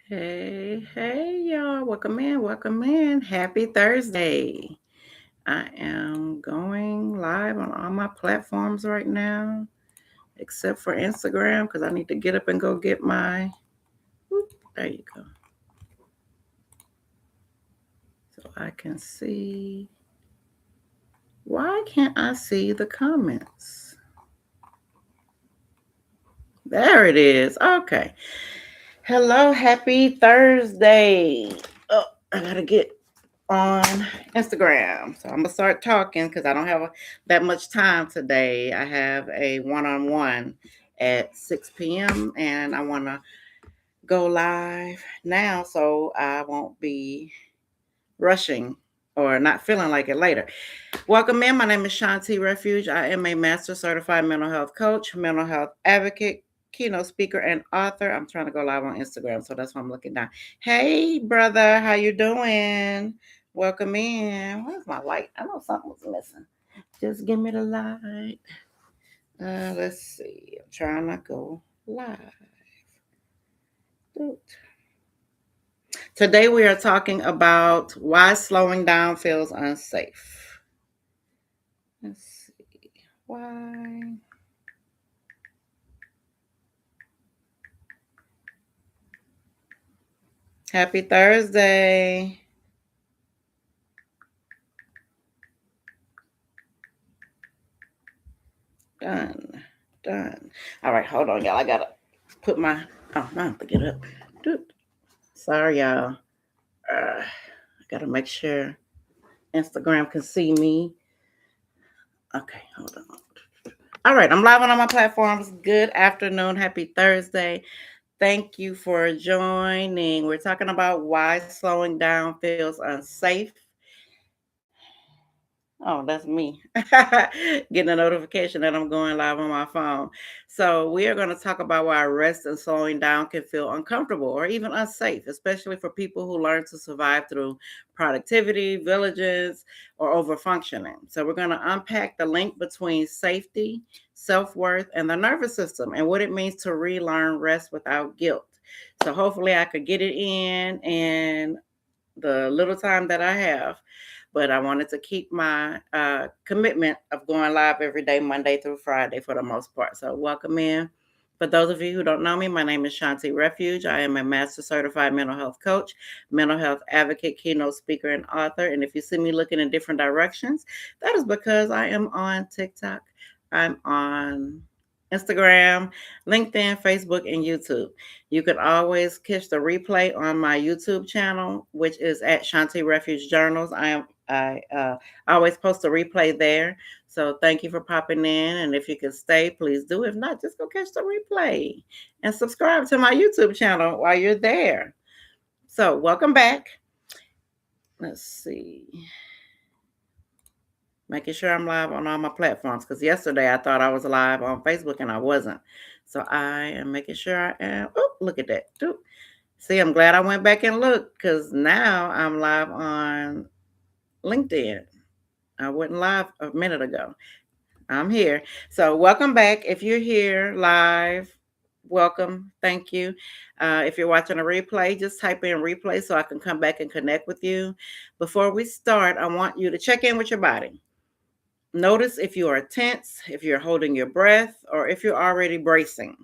Hey, y'all. Welcome in. Welcome in. Happy Thursday. I am going live on all my platforms right now, except for Instagram, because I need to get up and go get my. There you go. So I can see. Why can't I see the comments? There it is. Okay. Hello. Happy Thursday. Oh, I got to get on Instagram. So I'm gonna start talking because I don't have that much time today. I have a one-on-one at 6 p.m. and I want to go live now so I won't be rushing or not feeling like it later. Welcome in. My name is Shanti Refuge. I am a master certified mental health coach, mental health advocate, keynote speaker, and author. I'm trying to go live on Instagram, so that's why I'm looking down. Hey, brother, how you doing? Welcome in. Where's my light? I know something was missing. Just give me the light. Let's see. I'm trying to go live. Today we are talking about why slowing down feels unsafe. Let's see. Why? Happy Thursday. Done. Done. All right, hold on, y'all. I gotta put my I have to get up. Dude. Sorry, y'all. I gotta make sure Instagram can see me. Okay, hold on. All right, I'm live on all my platforms. Good afternoon. Happy Thursday. Thank you for joining. We're talking about why slowing down feels unsafe. Oh, that's me. Getting a notification that I'm going live on my phone. So, we are going to talk about why rest and slowing down can feel uncomfortable or even unsafe, especially for people who learn to survive through productivity, vigilance, or overfunctioning. So, we're going to unpack the link between safety, self worth, and the nervous system and what it means to relearn rest without guilt. So, hopefully, I could get it in the little time that I have. But I wanted to keep my commitment of going live every day, Monday through Friday, for the most part. So, welcome in. For those of you who don't know me, my name is Shanti Refuge. I am a master certified mental health coach, mental health advocate, keynote speaker, and author. And if you see me looking in different directions, that is because I am on TikTok, I'm on Instagram, LinkedIn, Facebook, and YouTube. You can always catch the replay on my YouTube channel, which is at Shanti Refuge Journals. I always post a replay there. So thank you for popping in. And if you can stay, please do. If not, just go catch the replay and subscribe to my YouTube channel while you're there. So welcome back. Let's see. Making sure I'm live on all my platforms because yesterday I thought I was live on Facebook and I wasn't. So I am making sure I am. Oh, look at that. See, I'm glad I went back and looked because now I'm live on LinkedIn. I wasn't live a minute ago. I'm here. So, welcome back. If you're here live, welcome. Thank you. If you're watching a replay, just type in replay so I can come back and connect with you. Before we start, I want you to check in with your body. Notice if you are tense, if you're holding your breath, or if you're already bracing.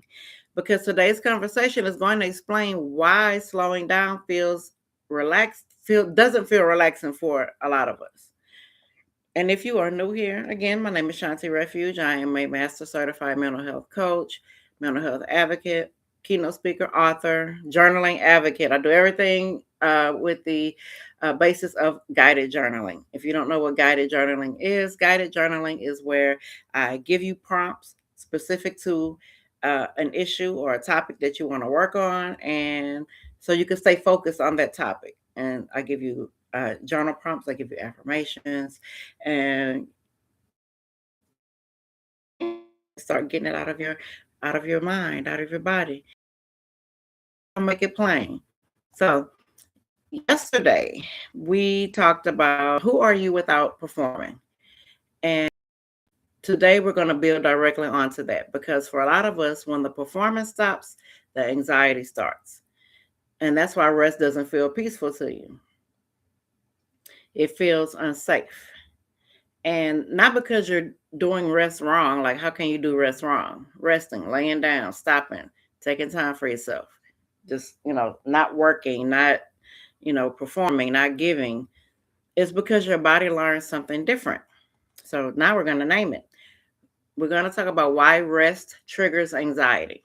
Because today's conversation is going to explain why slowing down doesn't feel relaxing for a lot of us. And if you are new here, again, my name is Shanti Refuge. I am a master certified mental health coach, mental health advocate, keynote speaker, author, journaling advocate. I do everything with the basis of guided journaling. If you don't know what guided journaling is where I give you prompts specific to an issue or a topic that you want to work on. And so you can stay focused on that topic. And I give you journal prompts, I give you affirmations, and start getting it out of your mind, out of your body. I'll make it plain. So yesterday we talked about who are you without performing. And today we're going to build directly onto that because for a lot of us, when the performance stops, the anxiety starts. And that's why rest doesn't feel peaceful to you. It feels unsafe. And not because you're doing rest wrong. Like, how can you do rest wrong? Resting, laying down, stopping, taking time for yourself. Just, not working, not, performing, not giving. It's because your body learns something different. So now we're going to name it. We're going to talk about why rest triggers anxiety.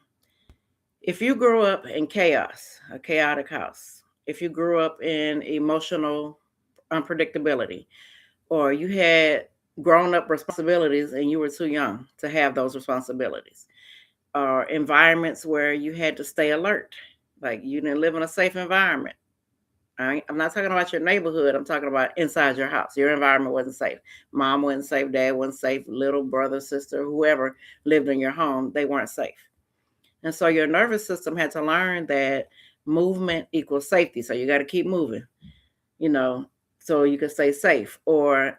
If you grew up in chaos, a chaotic house, if you grew up in emotional unpredictability, or you had grown up responsibilities and you were too young to have those responsibilities, or environments where you had to stay alert, like you didn't live in a safe environment. I'm not talking about your neighborhood. I'm talking about inside your house. Your environment wasn't safe. Mom wasn't safe. Dad wasn't safe. Little brother, sister, whoever lived in your home, they weren't safe. And so your nervous system had to learn that movement equals safety. So you got to keep moving, you know, so you could stay safe.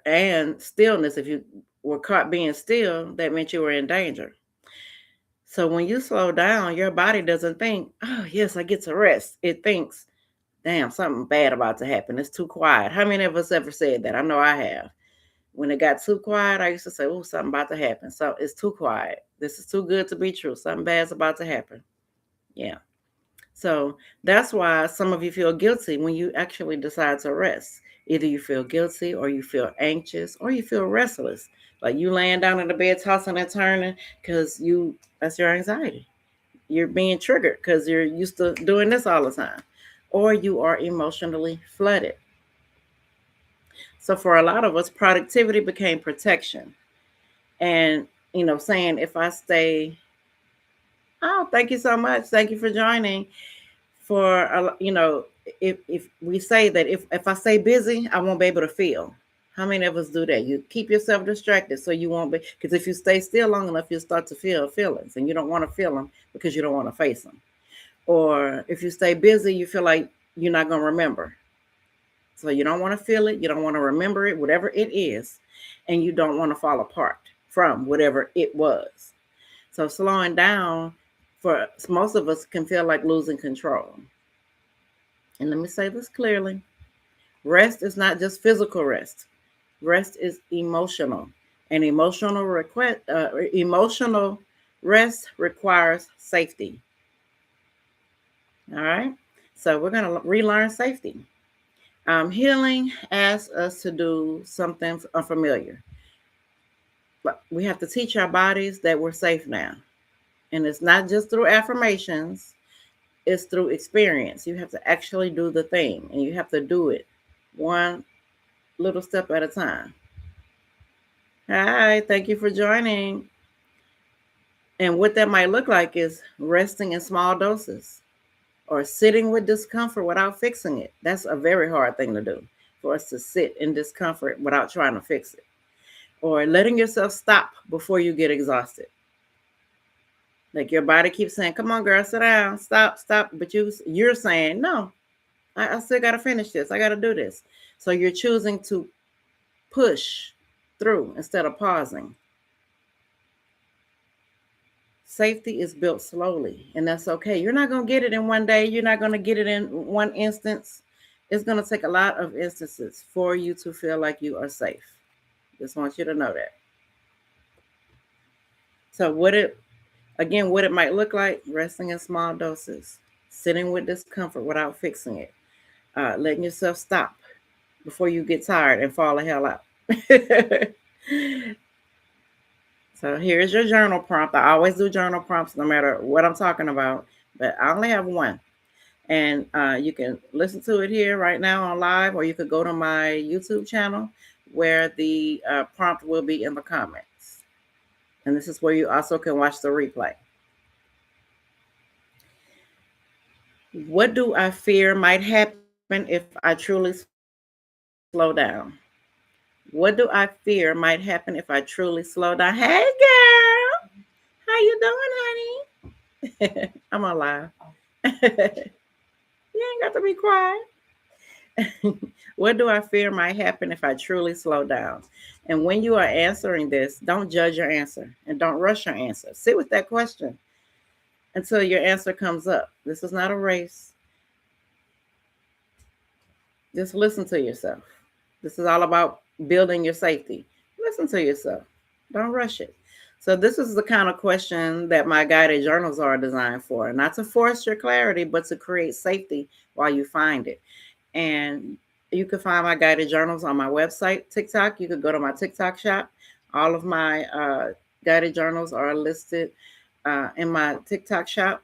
And stillness, if you were caught being still, that meant you were in danger. So when you slow down, your body doesn't think, oh, yes, I get to rest. It thinks, damn, something bad about to happen. It's too quiet. How many of us ever said that? I know I have. When it got too quiet, I used to say, oh, something about to happen. So it's too quiet. This is too good to be true. Something bad's about to happen. Yeah. So that's why some of you feel guilty when you actually decide to rest. Either you feel guilty or you feel anxious or you feel restless. Like you laying down in the bed tossing and turning because that's your anxiety. You're being triggered because you're used to doing this all the time. Or you are emotionally flooded. So for a lot of us, productivity became protection. And, saying if I stay, oh, thank you so much. Thank you for joining. If we say that if I stay busy, I won't be able to feel. How many of us do that? You keep yourself distracted so you won't be, because if you stay still long enough, you'll start to feel feelings and you don't want to feel them because you don't want to face them. Or if you stay busy, you feel like you're not going to remember. So you don't want to feel it, you don't want to remember it, whatever it is, and you don't want to fall apart from whatever it was. So slowing down for most of us can feel like losing control. And let me say this clearly. Rest is not just physical rest. Rest is emotional. And emotional rest requires safety. All right. So we're going to relearn safety. Healing asks us to do something unfamiliar. But we have to teach our bodies that we're safe now. And it's not just through affirmations, it's through experience. You have to actually do the thing and you have to do it one little step at a time. Hi, thank you for joining. And what that might look like is resting in small doses or sitting with discomfort without fixing it. That's a very hard thing to do, for us to sit in discomfort without trying to fix it. Or letting yourself stop before you get exhausted. Like your body keeps saying, come on, girl, sit down, stop. But you're saying, no, I still got to finish this. I got to do this. So you're choosing to push through instead of pausing. Safety is built slowly, and that's okay. You're not going to get it in one day. You're not going to get it in one instance. It's going to take a lot of instances for you to feel like you are safe. Just want you to know that. So what it might look like: resting in small doses, sitting with discomfort without fixing it, letting yourself stop before you get tired and fall the hell out. So here's your journal prompt. I always do journal prompts no matter what I'm talking about, but I only have one. And you can listen to it here right now on live, or you could go to my YouTube channel where the prompt will be in the comments. And this is where you also can watch the replay. What do I fear might happen if I truly slow down? What do I fear might happen if I truly slow down? Hey, girl. How you doing, honey? I'm on live. You ain't got to be quiet. What do I fear might happen if I truly slow down? And when you are answering this, don't judge your answer and don't rush your answer. Sit with that question until your answer comes up. This is not a race. Just listen to yourself. This is all about building your safety. Listen to yourself. Don't rush it. So this is the kind of question that my guided journals are designed for, not to force your clarity, but to create safety while you find it. And you can find my guided journals on my website, TikTok. You could go to my TikTok shop. All of my guided journals are listed in my TikTok shop.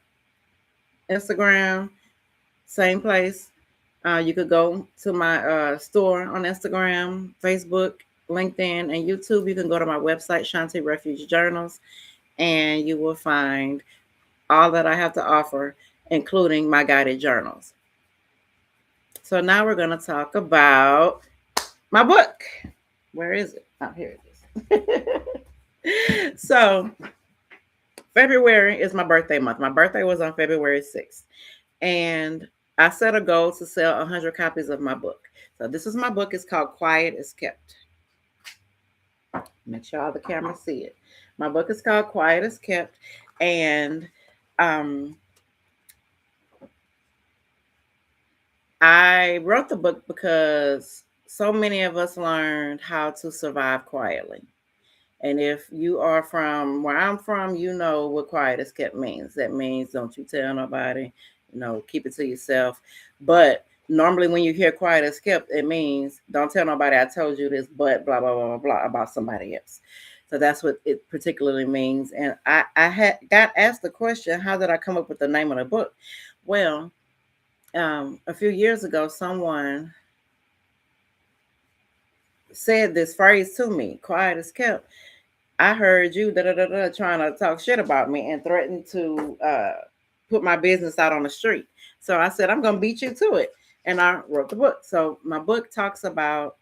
Instagram, same place. You could go to my store on Instagram, Facebook, LinkedIn, and YouTube. You can go to my website, Shanti Refuge Journals, and you will find all that I have to offer, including my guided journals. So now we're going to talk about my book. Where is it? Oh, here it is. So February is my birthday month. My birthday was on February 6th. And I set a goal to sell 100 copies of my book. So this is my book. It's called Quiet is Kept. Make sure all the cameras see it. My book is called Quiet is Kept. And um, I wrote the book because so many of us learned how to survive quietly. And if you are from where I'm from, you know what quiet is kept means. That means don't you tell nobody, keep it to yourself. But normally when you hear quiet is kept, it means don't tell nobody I told you this, but blah, blah, blah, blah, blah about somebody else. So that's what it particularly means. And I had got asked the question, how did I come up with the name of the book? Well, a few years ago, someone said this phrase to me, quiet is kept. I heard you trying to talk shit about me and threaten to put my business out on the street. So I said, I'm going to beat you to it. And I wrote the book. So my book talks about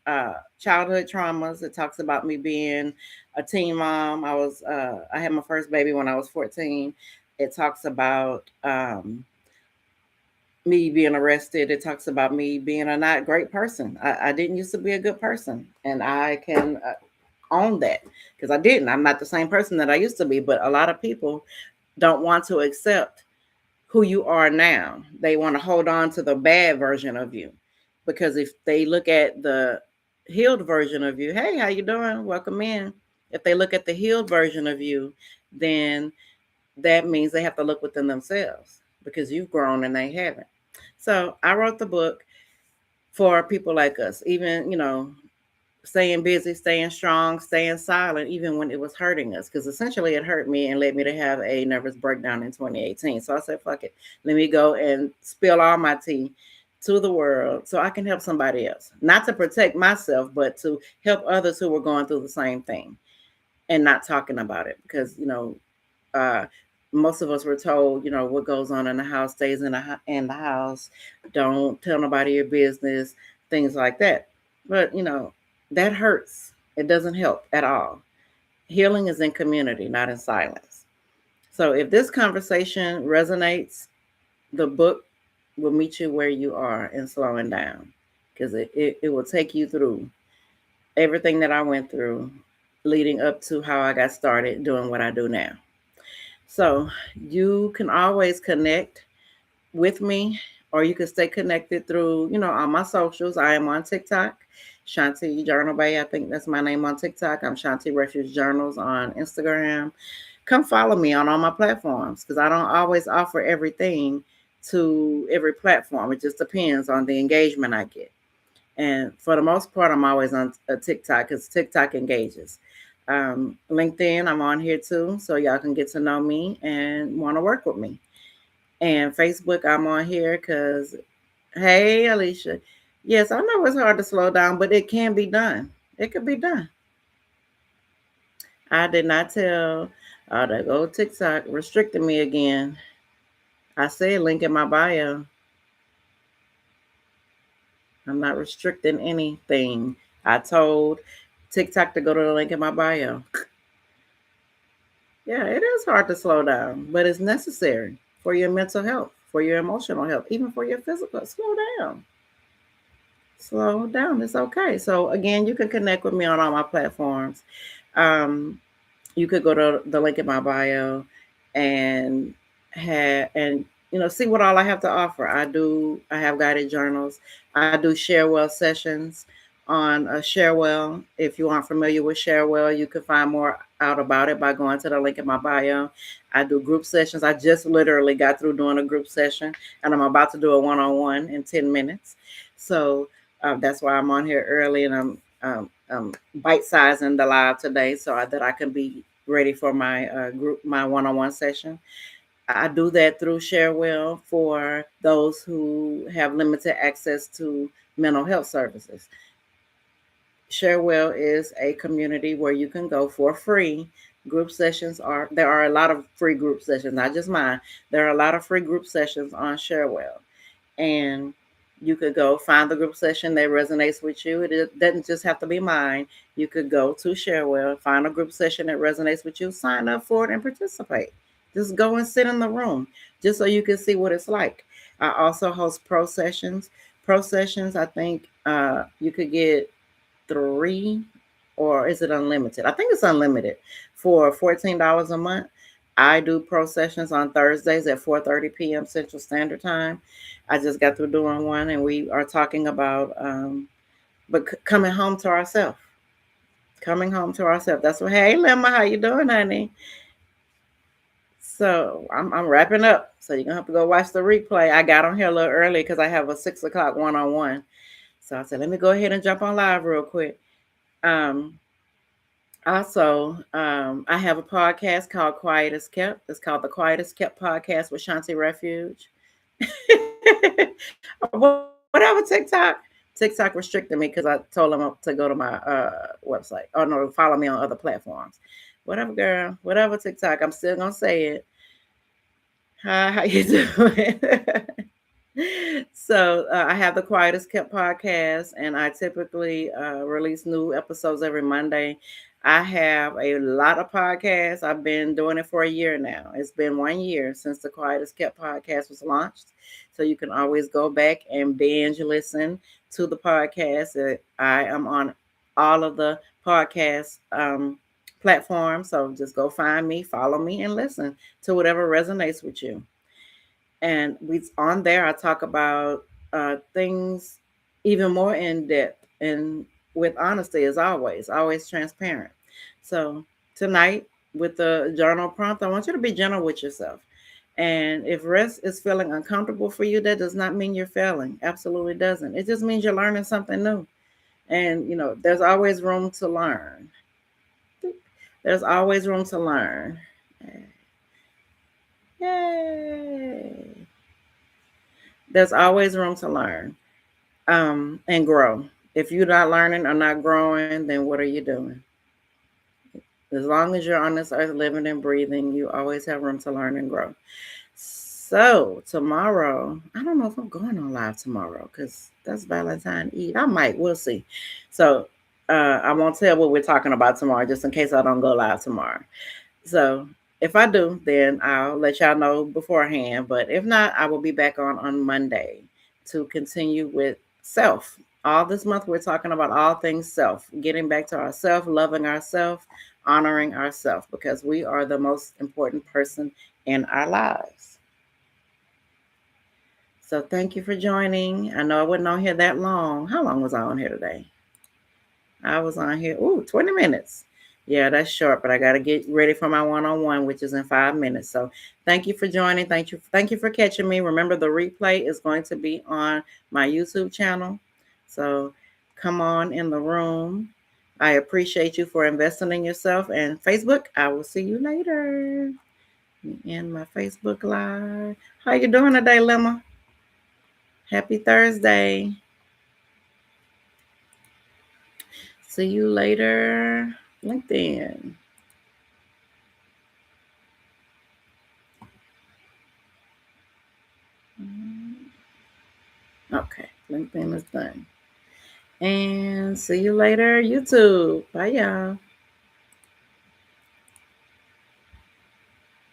childhood traumas. It talks about me being a teen mom. I had my first baby when I was 14. It talks about me being arrested. It talks about me being a not great person. I didn't used to be a good person. And I can own that because I didn't. I'm not the same person that I used to be, but a lot of people don't want to accept who you are now. They want to hold on to the bad version of you because if they look at the healed version of you, hey, how you doing? Welcome in. If they look at the healed version of you, then that means they have to look within themselves because you've grown and they haven't. So I wrote the book for people like us, even, staying busy, staying strong, staying silent, even when it was hurting us. Because essentially it hurt me and led me to have a nervous breakdown in 2018. So I said, fuck it. Let me go and spill all my tea to the world so I can help somebody else. Not to protect myself, but to help others who were going through the same thing and not talking about it. Because, uh, most of us were told, what goes on in the house stays in the house. Don't tell nobody your business, things like that. But, that hurts. It doesn't help at all. Healing is in community, not in silence. So if this conversation resonates, the book will meet you where you are in slowing down because it will take you through everything that I went through leading up to how I got started doing what I do now. So you can always connect with me or you can stay connected through, on my socials. I am on TikTok, Shanti Journal Bay. I think that's my name on TikTok. I'm Shanti Refuge Journals on Instagram. Come follow me on all my platforms because I don't always offer everything to every platform. It just depends on the engagement I get. And for the most part, I'm always on a TikTok because TikTok engages. LinkedIn, I'm on here too, so y'all can get to know me and want to work with me. And Facebook, I'm on here because, hey, Alicia, yes, I know it's hard to slow down, but it can be done. It could be done. I did not tell that old TikTok restricted me again. I said link in my bio. I'm not restricting anything. I told TikTok to go to the link in my bio. Yeah, it is hard to slow down, but it's necessary for your mental health, for your emotional health, even for your physical. Slow down. Slow down. It's okay. So again, you can connect with me on all my platforms. You could go to the link in my bio and see what all I have to offer. I have guided journals. I do Sharewell sessions on Sharewell. If you aren't familiar with Sharewell, you can find more out about it by going to the link in my bio. I do group sessions. I just literally got through doing a group session, and I'm about to do a one-on-one in 10 minutes. So that's why I'm on here early, and I'm bite-sizing the live today that I can be ready for my my one-on-one session. I do that through Sharewell for those who have limited access to mental health services. Sharewell is a community where you can go for free. There are a lot of free group sessions, not just mine. There are a lot of free group sessions on Sharewell. And you could go find the group session that resonates with you. Doesn't just have to be mine. You could go to Sharewell, find a group session that resonates with you, sign up for it, and participate. Just go and sit in the room just so you can see what it's like. I also host pro sessions. Pro sessions, I think you could get 3, or is it unlimited? I think it's unlimited for $14 a month. I do pro sessions on Thursdays at 4:30 p.m. Central Standard Time. I just got through doing one, and we are talking about coming home to ourselves. Coming home to ourselves. That's what. Hey, Lemma, how you doing, honey? So I'm wrapping up. So you're gonna have to go watch the replay. I got on here a little early because I have a 6 o'clock one-on-one. So I said, let me go ahead and jump on live real quick. I have a podcast called Quiet as Kept. It's called the Quiet as Kept podcast with Shanti Refuge. Whatever TikTok restricted me because I told them to go to my website. Oh no, follow me on other platforms. Whatever, girl. Whatever TikTok. I'm still gonna say it. Hi, how you doing? So I have the Quiet as Kept podcast, and I typically release new episodes every Monday. I have a lot of podcasts. I've been doing it for a year now. It's been 1 year since the Quiet as Kept podcast was launched. So you can always go back and binge listen to the podcast. I am on all of the podcast platforms. So just go find me, follow me, and listen to whatever resonates with you. And we on there, I talk about things even more in depth and with honesty, as always transparent. So tonight, with the journal prompt, I want you to be gentle with yourself. And if rest is feeling uncomfortable for you, that does not mean you're failing. Absolutely doesn't. It just means you're learning something new. And there's always room to learn. There's always room to learn. Yay. There's always room to learn and grow. If you're not learning or not growing, then what are you doing? As long as you're on this earth living and breathing, you always have room to learn and grow. So tomorrow, I don't know if I'm going on live tomorrow because that's Valentine's Eve. I might, we'll see. So I won't tell what we're talking about tomorrow just in case I don't go live tomorrow. So if I do, then I'll let y'all know beforehand. But if not, I will be back on Monday to continue with self. All this month, we're talking about all things self, getting back to ourselves, loving ourselves, honoring ourselves, because we are the most important person in our lives. So thank you for joining. I know I wasn't on here that long. How long was I on here today? I was on here, 20 minutes. Yeah, that's short, but I got to get ready for my one-on-one, which is in 5 minutes. So thank you for joining. Thank you for catching me. Remember, the replay is going to be on my YouTube channel. So come on in the room. I appreciate you for investing in yourself. And Facebook, I will see you later in my Facebook Live. How you doing today, Lemma? Happy Thursday. See you later, LinkedIn. Okay, LinkedIn is done. And see you later, YouTube. Bye, y'all.